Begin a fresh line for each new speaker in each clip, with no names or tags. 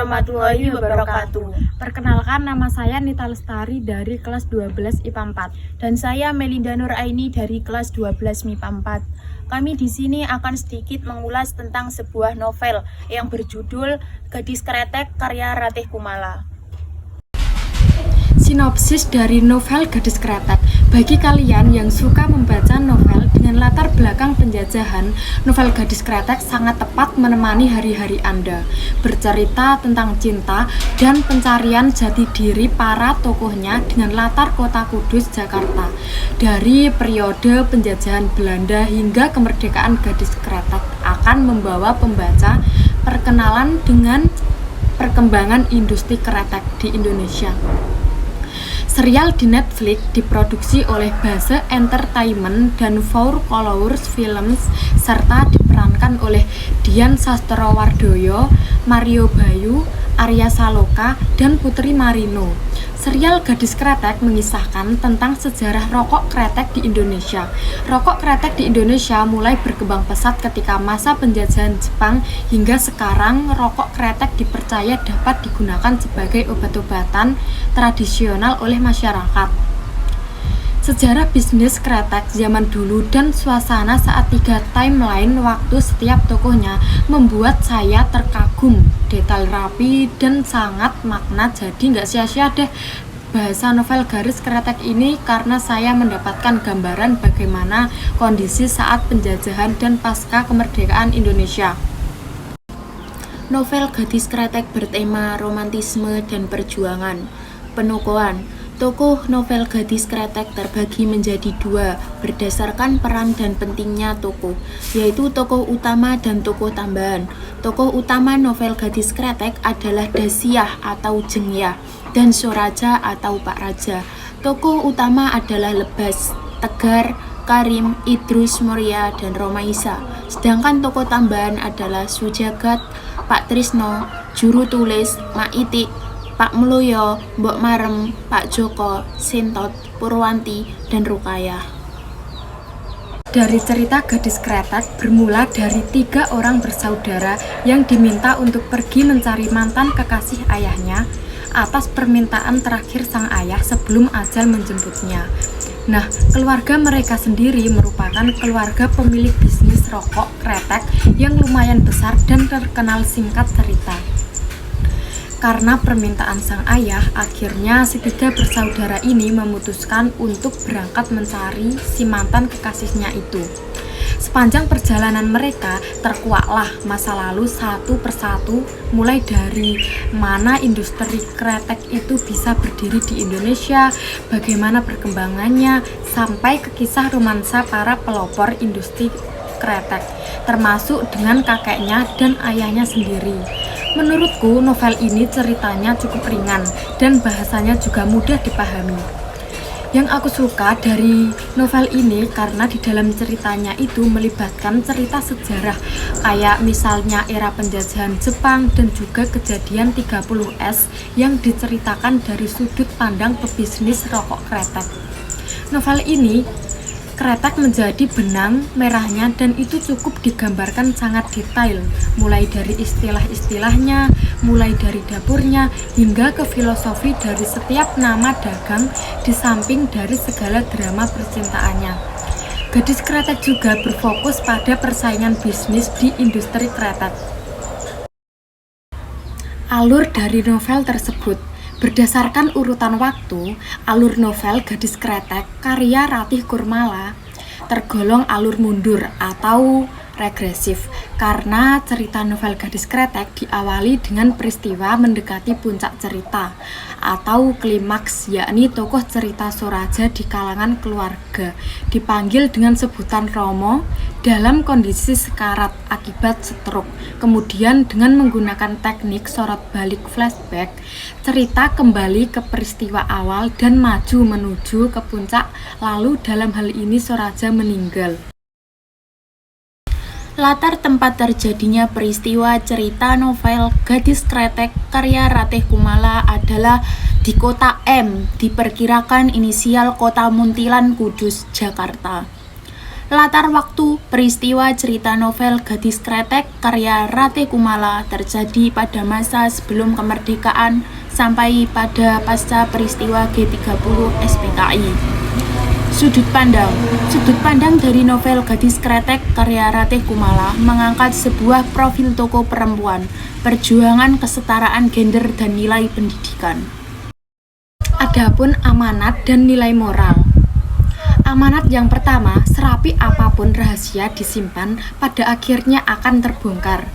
warahmatullahi wabarakatuh.
Perkenalkan, nama saya Nita Lestari dari kelas 12 IPA 4
Dan saya Melinda Nuraini dari kelas 12 MIPA 4. Kami di sini akan sedikit mengulas tentang sebuah novel yang berjudul Gadis Kretek karya Ratih Kumala.
Sinopsis dari novel Gadis Kretek. Bagi kalian yang suka membaca novel dengan latar belakang penjajahan, novel Gadis Kretek sangat tepat menemani hari-hari Anda. Bercerita tentang cinta dan pencarian jati diri para tokohnya dengan latar kota Kudus, Jakarta. Dari periode penjajahan Belanda hingga kemerdekaan, Gadis Kretek akan membawa pembaca perkenalan dengan perkembangan industri kretek di Indonesia. Serial di Netflix diproduksi oleh Base Entertainment dan Four Colors Films serta diperankan oleh Dian Sastrowardoyo, Mario Bayu, Arya Saloka, dan Putri Marino. Serial Gadis Kretek mengisahkan tentang sejarah rokok kretek di Indonesia. Rokok kretek di Indonesia mulai berkembang pesat ketika masa penjajahan Jepang hingga sekarang rokok kretek dipercaya dapat digunakan sebagai obat-obatan tradisional oleh masyarakat. Sejarah bisnis kretek zaman dulu dan suasana saat 3 timeline waktu setiap tokohnya membuat saya terkagum. Detail rapi dan sangat makna, jadi nggak sia-sia deh bahasa novel Gadis Kretek ini karena saya mendapatkan gambaran bagaimana kondisi saat penjajahan dan pasca kemerdekaan Indonesia.
Novel Gadis Kretek bertema romantisme dan perjuangan. Penokohan. Tokoh novel Gadis Kretek terbagi menjadi 2 berdasarkan peran dan pentingnya tokoh, yaitu tokoh utama dan tokoh tambahan. Tokoh utama novel Gadis Kretek adalah Dasiah atau Jengyah dan Soraja atau Pak Raja. Tokoh utama adalah Lebas, Tegar, Karim, Idrus Muria, dan Romaisa. Sedangkan tokoh tambahan adalah Sujagat, Pak Trisno, Juru Tulis, Mak Itik, Pak Meloyo, Mbok Marem, Pak Joko, Sintot, Purwanti, dan Rukayah.
Dari cerita Gadis Kretek bermula dari 3 orang bersaudara yang diminta untuk pergi mencari mantan kekasih ayahnya atas permintaan terakhir sang ayah sebelum ajal menjemputnya. Nah, keluarga mereka sendiri merupakan keluarga pemilik bisnis rokok kretek yang lumayan besar dan terkenal. Singkat cerita, karena permintaan sang ayah, akhirnya si 3 bersaudara ini memutuskan untuk berangkat mencari si mantan kekasihnya itu. Sepanjang perjalanan mereka, terkuaklah masa lalu satu persatu, mulai dari mana industri kretek itu bisa berdiri di Indonesia, bagaimana perkembangannya, sampai ke kisah romansa para pelopor industri kretek, termasuk dengan kakeknya dan ayahnya sendiri. Menurutku, novel ini ceritanya cukup ringan dan bahasanya juga mudah dipahami. Yang aku suka dari novel ini karena di dalam ceritanya itu melibatkan cerita sejarah kayak misalnya era penjajahan Jepang dan juga kejadian 30S yang diceritakan dari sudut pandang pebisnis rokok kretek. Novel ini kretek menjadi benang merahnya dan itu cukup digambarkan sangat detail, mulai dari istilah-istilahnya, mulai dari dapurnya, hingga ke filosofi dari setiap nama dagang di samping dari segala drama percintaannya. Gadis Kretek juga berfokus pada persaingan bisnis di industri kretek. Alur dari novel tersebut berdasarkan urutan waktu, alur novel Gadis Kretek karya Ratih Kumala tergolong alur mundur atau regresif karena cerita novel Gadis Kretek diawali dengan peristiwa mendekati puncak cerita atau klimaks, yakni tokoh cerita Soraja di kalangan keluarga dipanggil dengan sebutan Romo dalam kondisi sekarat akibat stroke. Kemudian dengan menggunakan teknik sorot balik flashback, cerita kembali ke peristiwa awal dan maju menuju ke puncak, lalu dalam hal ini Soraja meninggal.
Latar tempat terjadinya peristiwa cerita novel Gadis Kretek karya Ratih Kumala adalah di kota M, diperkirakan inisial kota Muntilan, Kudus, Jakarta. Latar waktu peristiwa cerita novel Gadis Kretek karya Ratih Kumala terjadi pada masa sebelum kemerdekaan sampai pada pasca peristiwa G30 SPKI. Sudut pandang dari novel Gadis Kretek karya Ratih Kumala mengangkat sebuah profil tokoh perempuan, perjuangan kesetaraan gender dan nilai pendidikan.
Adapun amanat dan nilai moral. Amanat yang pertama, serapi apapun rahasia disimpan pada akhirnya akan terbongkar.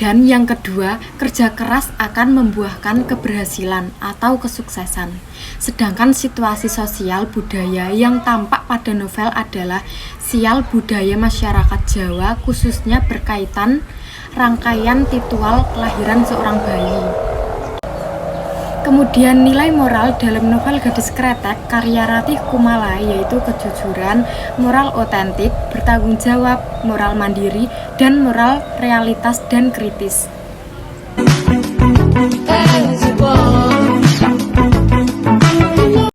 Dan yang kedua, kerja keras akan membuahkan keberhasilan atau kesuksesan. Sedangkan situasi sosial budaya yang tampak pada novel adalah sial budaya masyarakat Jawa, khususnya berkaitan rangkaian ritual kelahiran seorang bayi. Kemudian nilai moral dalam novel Gadis Kretek karya Ratih Kumala yaitu kejujuran, moral otentik, bertanggung jawab, moral mandiri, dan moral realitas dan kritis.